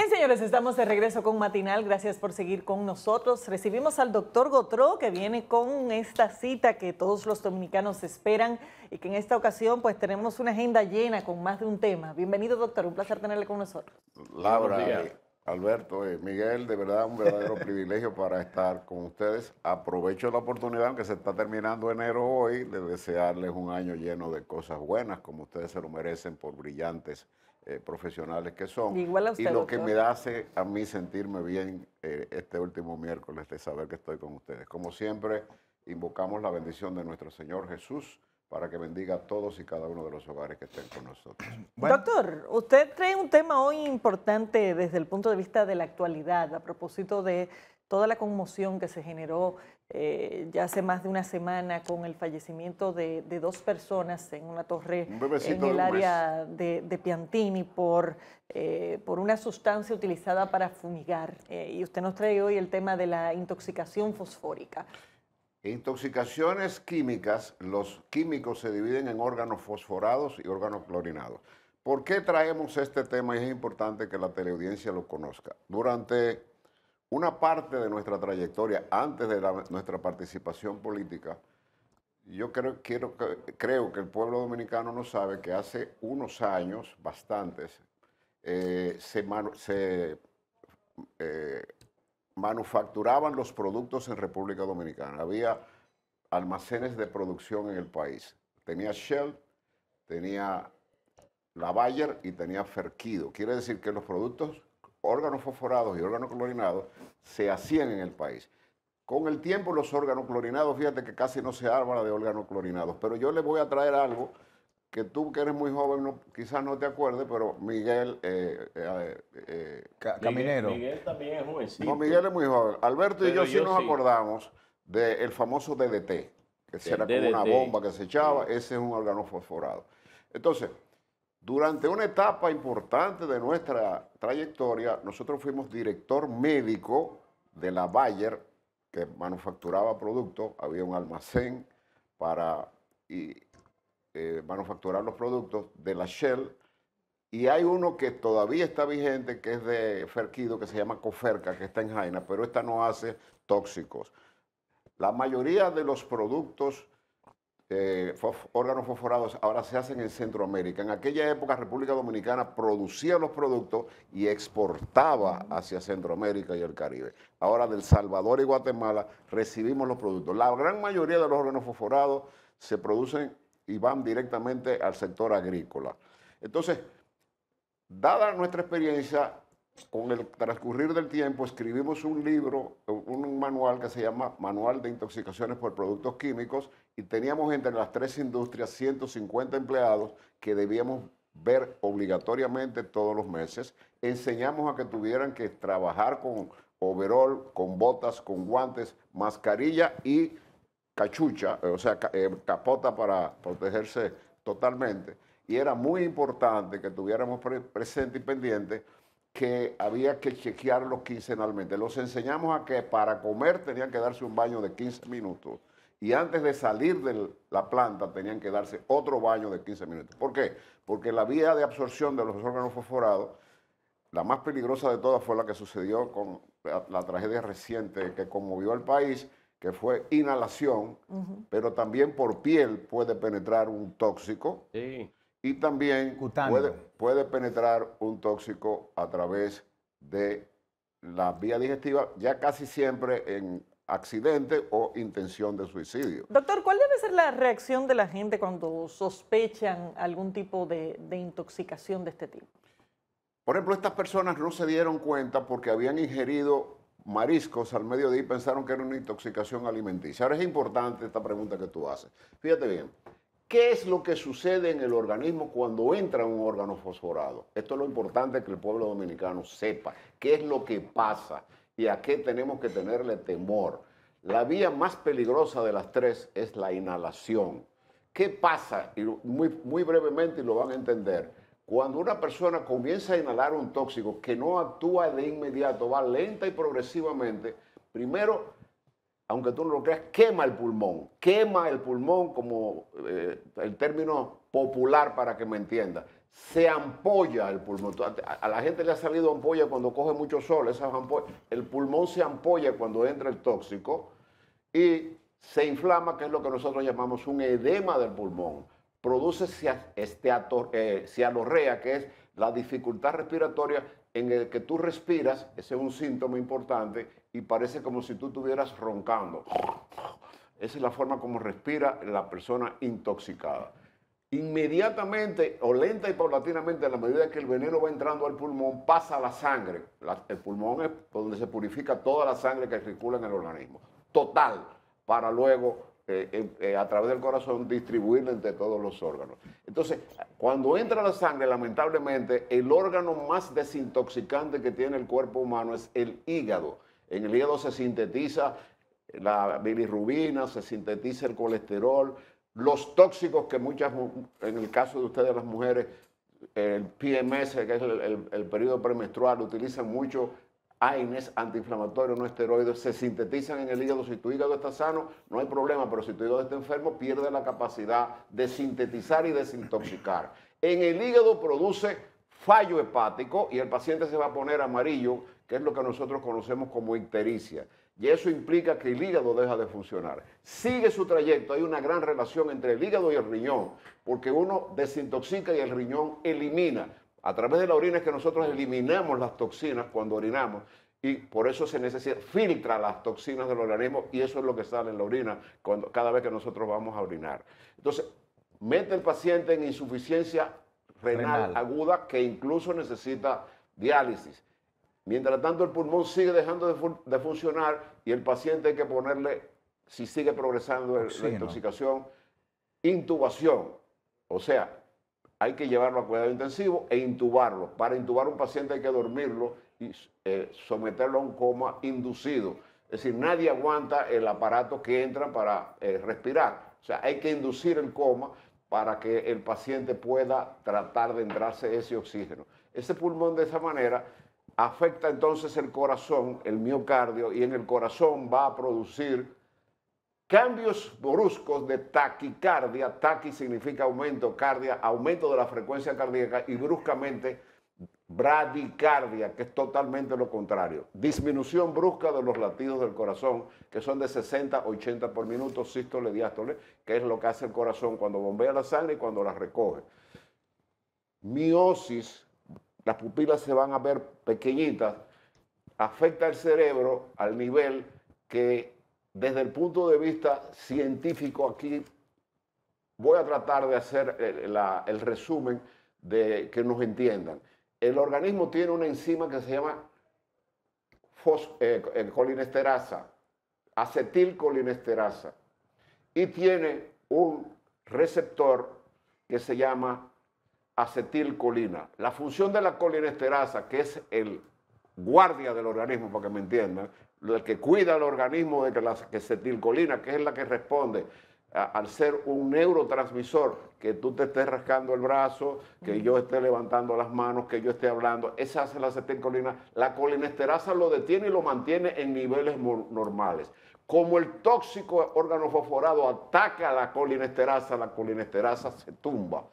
Bien, señores, estamos de regreso con Matinal. Gracias por seguir con nosotros. Recibimos al doctor Gautreaux, que viene con esta cita que todos los dominicanos esperan y que en esta ocasión pues tenemos una agenda llena con más de un tema. Bienvenido, doctor. Un placer tenerle con nosotros. Laura, Alberto, Miguel, de verdad un verdadero privilegio para estar con ustedes. Aprovecho la oportunidad, aunque se está terminando enero hoy, de desearles un año lleno de cosas buenas, como ustedes se lo merecen por brillantes profesionales que son. Igual a usted, y lo doctor. que me hace a mí sentirme bien este último miércoles de saber que estoy con ustedes. Como siempre, invocamos la bendición de nuestro Señor Jesús para que bendiga a todos y cada uno de los hogares que estén con nosotros. Bueno. Doctor, usted trae un tema hoy importante desde el punto de vista de la actualidad, a propósito de toda la conmoción que se generó ya hace más de una semana con el fallecimiento de dos personas en una torre en el área de Piantini por una sustancia utilizada para fumigar. Y usted nos trae hoy el tema de la intoxicación fosfórica. Intoxicaciones químicas, los químicos se dividen en órganos fosforados y órganos clorinados. ¿Por qué traemos este tema? Y es importante que la teleaudiencia lo conozca. Durante una parte de nuestra trayectoria, antes de nuestra participación política, yo creo que el pueblo dominicano no sabe que hace unos años, bastantes, manufacturaban los productos en República Dominicana. Había almacenes de producción en el país. Tenía Shell, tenía la Bayer y tenía Ferquido. Quiere decir que los productos, órganos fosforados y órganos clorinados, se hacían en el país. Con el tiempo los órganos clorinados, fíjate que casi no se habla de órganos clorinados, pero yo les voy a traer algo que tú, que eres muy joven, quizás no te acuerdes, pero Miguel... Caminero. Miguel también es jovencito. No, Miguel es muy joven. Alberto pero y yo sí nos acordamos del famoso DDT, que era como una bomba que se echaba. Ese es un órgano fosforado. Entonces, durante una etapa importante de nuestra trayectoria, nosotros fuimos director médico de la Bayer, que manufacturaba productos. Había un almacén para manufacturar los productos de la Shell, y hay uno que todavía está vigente, que es de Ferquido, que se llama Coferca, que está en Jaina, pero esta no hace tóxicos. La mayoría de los productos, órganos fosforados, ahora se hacen en Centroamérica. En aquella época, República Dominicana producía los productos y exportaba hacia Centroamérica y el Caribe. Ahora, del Salvador y Guatemala recibimos los productos. La gran mayoría de los órganos fosforados se producen y van directamente al sector agrícola. Entonces, dada nuestra experiencia, con el transcurrir del tiempo, escribimos un libro, un manual que se llama Manual de Intoxicaciones por Productos Químicos, y teníamos entre las tres industrias 150 empleados que debíamos ver obligatoriamente todos los meses. Enseñamos a que tuvieran que trabajar con overol, con botas, con guantes, mascarilla y cachucha, o sea, capota para protegerse totalmente. Y era muy importante que tuviéramos presente y pendiente que había que chequearlos quincenalmente. Los enseñamos a que para comer tenían que darse un baño de 15 minutos. Y antes de salir de la planta tenían que darse otro baño de 15 minutos. ¿Por qué? Porque la vía de absorción de los órganos fosforados, la más peligrosa de todas, fue la que sucedió con la tragedia reciente que conmovió al país, que fue inhalación, pero también por piel puede penetrar un tóxico. Sí. Y también puede penetrar un tóxico a través de la vía digestiva, ya casi siempre en accidente o intención de suicidio. Doctor, ¿cuál debe ser la reacción de la gente cuando sospechan algún tipo de intoxicación de este tipo? Por ejemplo, estas personas no se dieron cuenta porque habían ingerido mariscos al mediodía y pensaron que era una intoxicación alimenticia. Ahora es importante esta pregunta que tú haces. Fíjate bien. ¿Qué es lo que sucede en el organismo cuando entra un órgano fosforado? Esto es lo importante que el pueblo dominicano sepa. ¿Qué es lo que pasa y a qué tenemos que tenerle temor? La vía más peligrosa de las tres es la inhalación. ¿Qué pasa? Y muy brevemente, y lo van a entender. Cuando una persona comienza a inhalar un tóxico que no actúa de inmediato, va lenta y progresivamente, primero aunque tú no lo creas, quema el pulmón. Quema el pulmón como el término popular para que me entienda. Se ampolla el pulmón. A la gente le ha salido ampolla cuando coge mucho sol. El pulmón se ampolla cuando entra el tóxico y se inflama, que es lo que nosotros llamamos un edema del pulmón. Produce cianorrea, que es la dificultad respiratoria en el que tú respiras. Ese es un síntoma importante y parece como si tú estuvieras roncando. Esa es la forma como respira la persona intoxicada. Inmediatamente o lenta y paulatinamente, a la medida que el veneno va entrando al pulmón, pasa a la sangre. El pulmón es donde se purifica toda la sangre que circula en el organismo. Total, para luego, a través del corazón, distribuirla entre todos los órganos. Entonces, cuando entra la sangre, lamentablemente, el órgano más desintoxicante que tiene el cuerpo humano es el hígado. En el hígado se sintetiza la bilirrubina, se sintetiza el colesterol, los tóxicos que en el caso de ustedes las mujeres, el PMS, que es el periodo premenstrual, utilizan mucho AINES, antiinflamatorios no esteroides, se sintetizan en el hígado. Si tu hígado está sano, no hay problema, pero si tu hígado está enfermo, pierde la capacidad de sintetizar y desintoxicar. En el hígado produce fallo hepático y el paciente se va a poner amarillo, que es lo que nosotros conocemos como ictericia. Y eso implica que el hígado deja de funcionar. Sigue su trayecto, hay una gran relación entre el hígado y el riñón, porque uno desintoxica y el riñón elimina. A través de la orina es que nosotros eliminamos las toxinas cuando orinamos y por eso se necesita, filtra las toxinas del organismo y eso es lo que sale en la orina cada vez que nosotros vamos a orinar. Entonces, mete el paciente en insuficiencia renal aguda que incluso necesita diálisis. Mientras tanto, el pulmón sigue dejando de funcionar y el paciente hay que ponerle, si sigue progresando la intoxicación, intubación. O sea, hay que llevarlo a cuidado intensivo e intubarlo. Para intubar a un paciente hay que dormirlo y someterlo a un coma inducido. Es decir, nadie aguanta el aparato que entra para respirar. O sea, hay que inducir el coma para que el paciente pueda tratar de entrarse ese oxígeno. Ese pulmón de esa manera afecta entonces el corazón, el miocardio, y en el corazón va a producir cambios bruscos de taquicardia. Taqui significa aumento, cardia, aumento de la frecuencia cardíaca, y bruscamente bradicardia, que es totalmente lo contrario. Disminución brusca de los latidos del corazón, que son de 60 a 80 por minuto, sístole, diástole, que es lo que hace el corazón cuando bombea la sangre y cuando la recoge. Miosis, las pupilas se van a ver pequeñitas, afecta al cerebro al nivel que desde el punto de vista científico, aquí voy a tratar de hacer el resumen de que nos entiendan. El organismo tiene una enzima que se llama colinesterasa, acetilcolinesterasa, y tiene un receptor que se llama acetilcolina. La función de la colinesterasa, que es el guardia del organismo, para que me entiendan, el que cuida al organismo de que la acetilcolina, que es la que responde al ser un neurotransmisor, que tú te estés rascando el brazo, que yo esté levantando las manos, que yo esté hablando, esa hace la acetilcolina. La colinesterasa lo detiene y lo mantiene en niveles normales. Como el tóxico organofosforado ataca a la colinesterasa se tumba.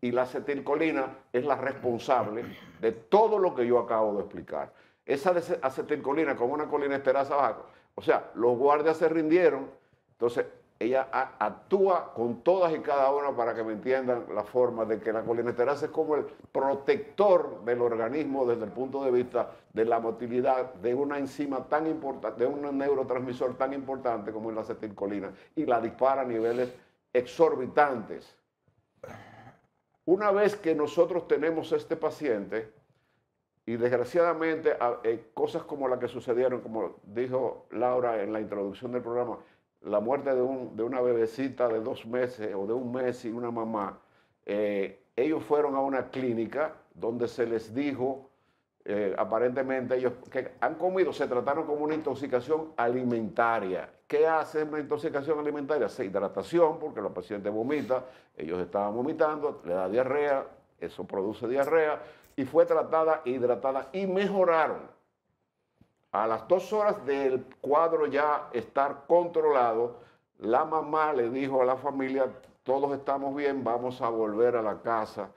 Y la acetilcolina es la responsable de todo lo que yo acabo de explicar. Esa acetilcolina con una colinesterasa baja, o sea, los guardias se rindieron, entonces ella actúa con todas y cada una, para que me entiendan la forma de que la colinesterasa es como el protector del organismo desde el punto de vista de la motilidad de una enzima tan importante, de un neurotransmisor tan importante como es la acetilcolina, y la dispara a niveles exorbitantes. Una vez que nosotros tenemos este paciente, y desgraciadamente cosas como las que sucedieron, como dijo Laura en la introducción del programa, la muerte de una bebecita de 2 meses o de 1 mes y una mamá, ellos fueron a una clínica donde se les dijo, aparentemente ellos que han comido, se trataron como una intoxicación alimentaria. ¿Qué hace una intoxicación alimentaria? Se hidratación, porque la paciente vomita, ellos estaban vomitando, le da diarrea, eso produce diarrea, y fue tratada, hidratada y mejoraron. A las 2 horas del cuadro ya estar controlado, la mamá le dijo a la familia, todos estamos bien, vamos a volver a la casa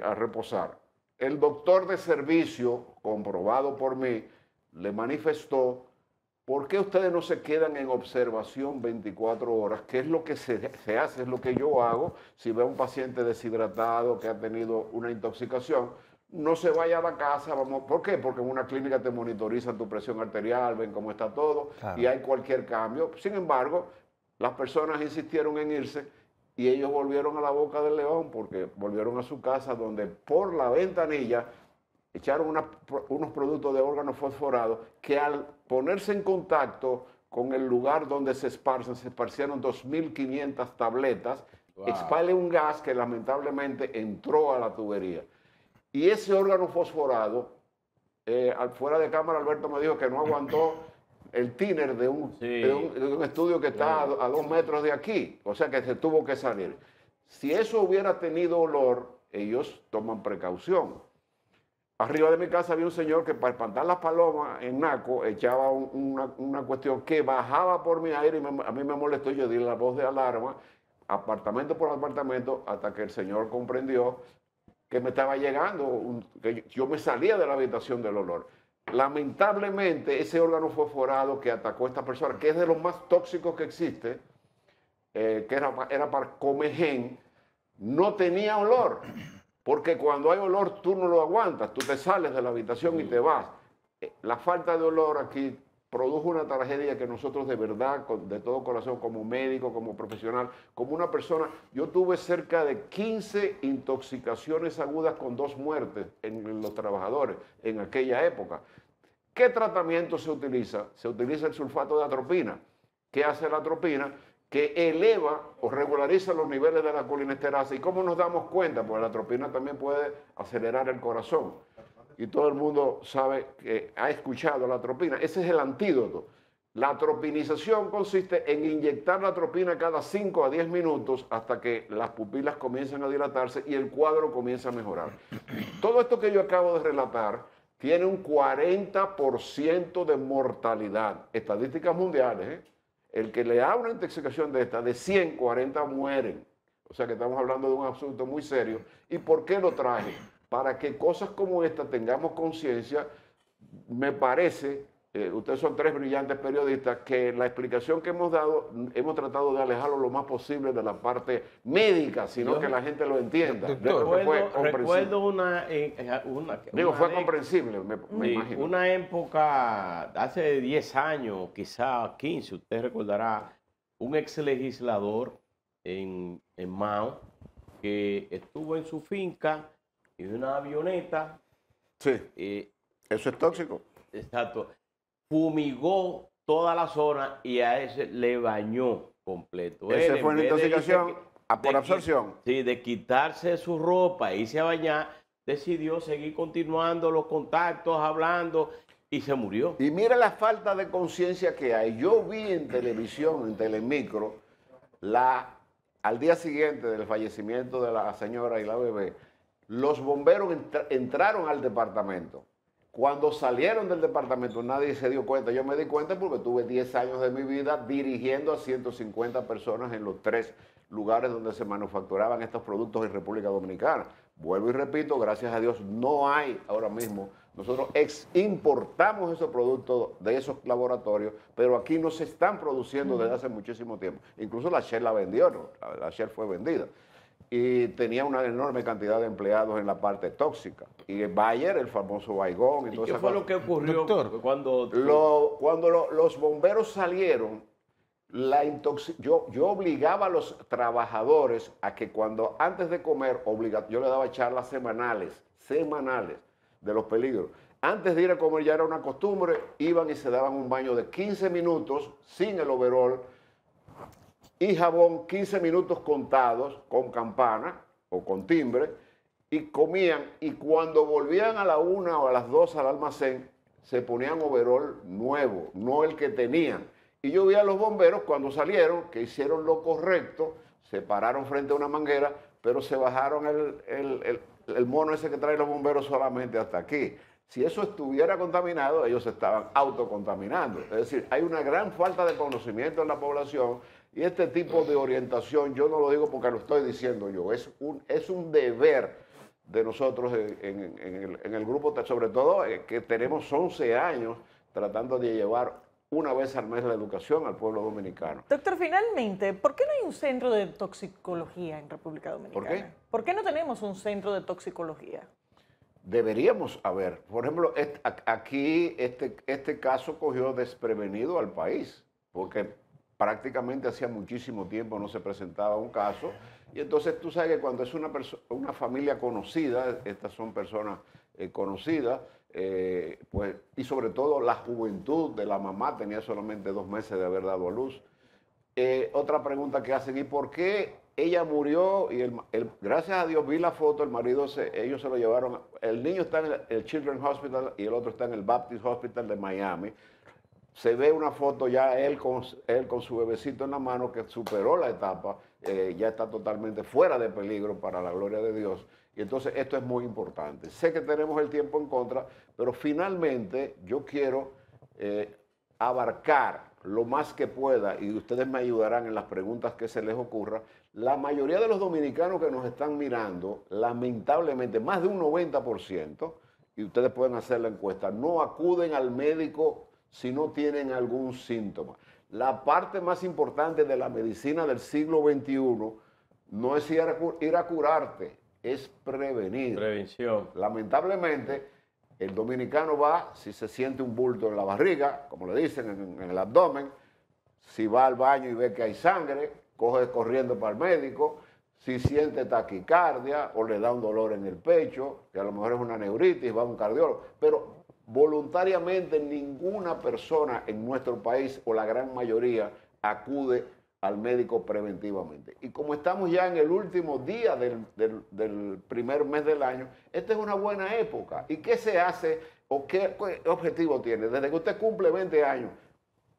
a reposar. El doctor de servicio, comprobado por mí, le manifestó, ¿por qué ustedes no se quedan en observación 24 horas? ¿Qué es lo que se hace? Es lo que yo hago. Si veo a un paciente deshidratado que ha tenido una intoxicación, no se vaya a la casa. Vamos. ¿Por qué? Porque en una clínica te monitorizan tu presión arterial, ven cómo está todo, claro, y hay cualquier cambio. Sin embargo, las personas insistieron en irse y ellos volvieron a la boca del león porque volvieron a su casa donde por la ventanilla echaron unos productos de órganos fosforados que al ponerse en contacto con el lugar donde se esparcieron 2.500 tabletas, wow, expale un gas que lamentablemente entró a la tubería. Y ese órgano fosforado, fuera de cámara Alberto me dijo que no aguantó el tiner de un estudio que está a 2 metros de aquí, o sea que se tuvo que salir. Si eso hubiera tenido olor, ellos toman precaución. Arriba de mi casa había un señor que para espantar las palomas en Naco echaba una cuestión que bajaba por mi aire y a mí me molestó. Yo di la voz de alarma, apartamento por apartamento, hasta que el señor comprendió que me estaba llegando, que yo me salía de la habitación del olor. Lamentablemente, ese órgano fosforado que atacó a esta persona, que es de los más tóxicos que existe, que era para Comegen, no tenía olor. Porque cuando hay olor tú no lo aguantas, tú te sales de la habitación y te vas. La falta de olor aquí produjo una tragedia que nosotros de verdad, de todo corazón, como médico, como profesional, como una persona, yo tuve cerca de 15 intoxicaciones agudas con 2 muertes en los trabajadores en aquella época. ¿Qué tratamiento se utiliza? Se utiliza el sulfato de atropina. ¿Qué hace la atropina? Que eleva o regulariza los niveles de la colinesterasa. ¿Y cómo nos damos cuenta? Pues la atropina también puede acelerar el corazón. Y todo el mundo sabe que ha escuchado la atropina. Ese es el antídoto. La atropinización consiste en inyectar la atropina cada 5 a 10 minutos hasta que las pupilas comiencen a dilatarse y el cuadro comienza a mejorar. Todo esto que yo acabo de relatar tiene un 40% de mortalidad. Estadísticas mundiales, ¿eh? El que le da una intoxicación de esta, de 100, 40 mueren. O sea que estamos hablando de un asunto muy serio. ¿Y por qué lo traje? Para que cosas como esta tengamos conciencia. Me parece, ustedes son 3 brillantes periodistas, que la explicación que hemos dado, hemos tratado de alejarlo lo más posible de la parte médica, sino que la gente lo entienda. Recuerdo una fue comprensible, me imagino. Una época, hace 10 años, quizá 15, usted recordará, un ex legislador en Mao que estuvo en su finca y de una avioneta. Sí, eso es tóxico. Exacto. Fumigó toda la zona y a ese le bañó completo. Esa fue una intoxicación por absorción. Sí, de quitarse su ropa e irse a bañar, decidió seguir continuando los contactos, hablando y se murió. Y mira la falta de conciencia que hay. Yo vi en televisión, en Telemicro, al día siguiente del fallecimiento de la señora y la bebé, los bomberos entraron al departamento. Cuando salieron del departamento nadie se dio cuenta. Yo me di cuenta porque tuve 10 años de mi vida dirigiendo a 150 personas en los 3 lugares donde se manufacturaban estos productos en República Dominicana. Vuelvo y repito, gracias a Dios no hay ahora mismo. Nosotros importamos esos productos de esos laboratorios, pero aquí no se están produciendo desde hace muchísimo tiempo. Incluso la Shell la vendió, ¿no? La Shell fue vendida. Y tenía una enorme cantidad de empleados en la parte tóxica. Y Bayer, el famoso Baigón. ¿Y qué fue lo que ocurrió? Doctor, cuando los bomberos salieron, yo obligaba a los trabajadores a que antes de comer, yo le daba charlas semanales de los peligros. Antes de ir a comer ya era una costumbre, iban y se daban un baño de 15 minutos sin el overol, y jabón 15 minutos contados con campana o con timbre y comían, y cuando volvían a la 1 o a las 2 al almacén se ponían overol nuevo, no el que tenían. Y yo vi a los bomberos cuando salieron que hicieron lo correcto, se pararon frente a una manguera, pero se bajaron el mono ese que traen los bomberos solamente hasta aquí. Si eso estuviera contaminado, ellos se estaban autocontaminando. Es decir, hay una gran falta de conocimiento en la población y este tipo de orientación, yo no lo digo porque lo estoy diciendo yo, es un deber de nosotros en el grupo, sobre todo que tenemos 11 años tratando de llevar una vez al mes la educación al pueblo dominicano. Doctor, finalmente, ¿por qué no hay un centro de toxicología en República Dominicana? ¿Por qué? ¿Por qué no tenemos un centro de toxicología? Deberíamos haber. Por ejemplo, aquí este caso cogió desprevenido al país, porque prácticamente hacía muchísimo tiempo no se presentaba un caso. Y entonces tú sabes que cuando es una familia conocida, estas son personas conocidas, pues, y sobre todo la juventud de la mamá tenía solamente 2 meses de haber dado a luz. Otra pregunta que hacen, ¿y por qué ella murió? Y gracias a Dios vi la foto, el marido, ellos se lo llevaron, el niño está en el Children's Hospital y el otro está en el Baptist Hospital de Miami. Se ve una foto ya él con su bebecito en la mano que superó la etapa, ya está totalmente fuera de peligro para la gloria de Dios. Y entonces esto es muy importante. Sé que tenemos el tiempo en contra, pero finalmente yo quiero abarcar lo más que pueda, y ustedes me ayudarán en las preguntas que se les ocurra. La mayoría de los dominicanos que nos están mirando, lamentablemente, más de un 90%, y ustedes pueden hacer la encuesta, no acuden al médico si no tienen algún síntoma. La parte más importante de la medicina del siglo XXI no es ir a curarte, es prevenir. Prevención. Lamentablemente, el dominicano va, si se siente un bulto en la barriga, como le dicen, en el abdomen, si va al baño y ve que hay sangre, coge corriendo para el médico, si siente taquicardia o le da un dolor en el pecho, que a lo mejor es una neuritis, va a un cardiólogo, pero voluntariamente ninguna persona en nuestro país, o la gran mayoría, acude al médico preventivamente. Y como estamos ya en el último día del primer mes del año, esta es una buena época. ¿Y qué se hace o qué objetivo tiene? Desde que usted cumple 20 años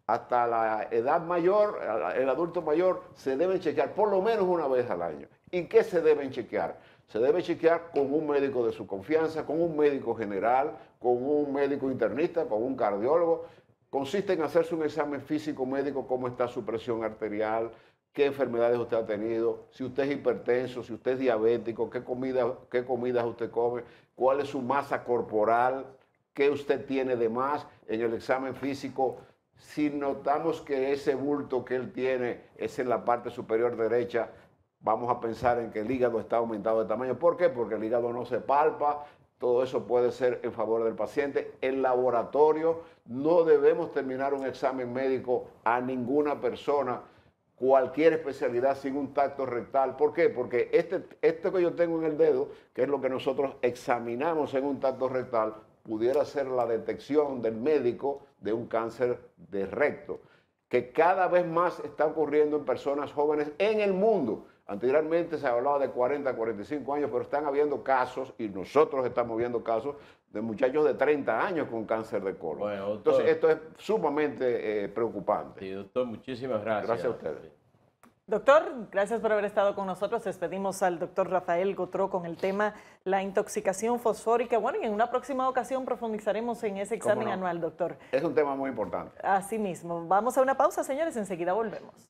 hasta la edad mayor, el adulto mayor, se deben chequear por lo menos una vez al año. ¿Y qué se deben chequear? Se debe chequear con un médico de su confianza, con un médico general, con un médico internista, con un cardiólogo. Consiste en hacerse un examen físico médico, cómo está su presión arterial, qué enfermedades usted ha tenido, si usted es hipertenso, si usted es diabético, qué comidas usted come, cuál es su masa corporal, qué usted tiene de más en el examen físico. Si notamos que ese bulto que él tiene es en la parte superior derecha, vamos a pensar en que el hígado está aumentado de tamaño. ¿Por qué? Porque el hígado no se palpa. Todo eso puede ser en favor del paciente. El laboratorio, no debemos terminar un examen médico a ninguna persona, cualquier especialidad, sin un tacto rectal. ¿Por qué? Porque esto que yo tengo en el dedo, que es lo que nosotros examinamos en un tacto rectal, pudiera ser la detección del médico de un cáncer de recto, que cada vez más está ocurriendo en personas jóvenes en el mundo. Anteriormente se hablaba de 40 a 45 años, pero están habiendo casos, y nosotros estamos viendo casos, de muchachos de 30 años con cáncer de colon. Bueno, doctor, entonces, esto es sumamente preocupante. Sí, doctor, muchísimas gracias. Gracias a ustedes. Doctor, gracias por haber estado con nosotros. Despedimos al doctor Rafael Gotro con el tema la intoxicación fosfórica. Bueno, y en una próxima ocasión profundizaremos en ese examen anual, doctor. Es un tema muy importante. Así mismo. Vamos a una pausa, señores. Enseguida volvemos.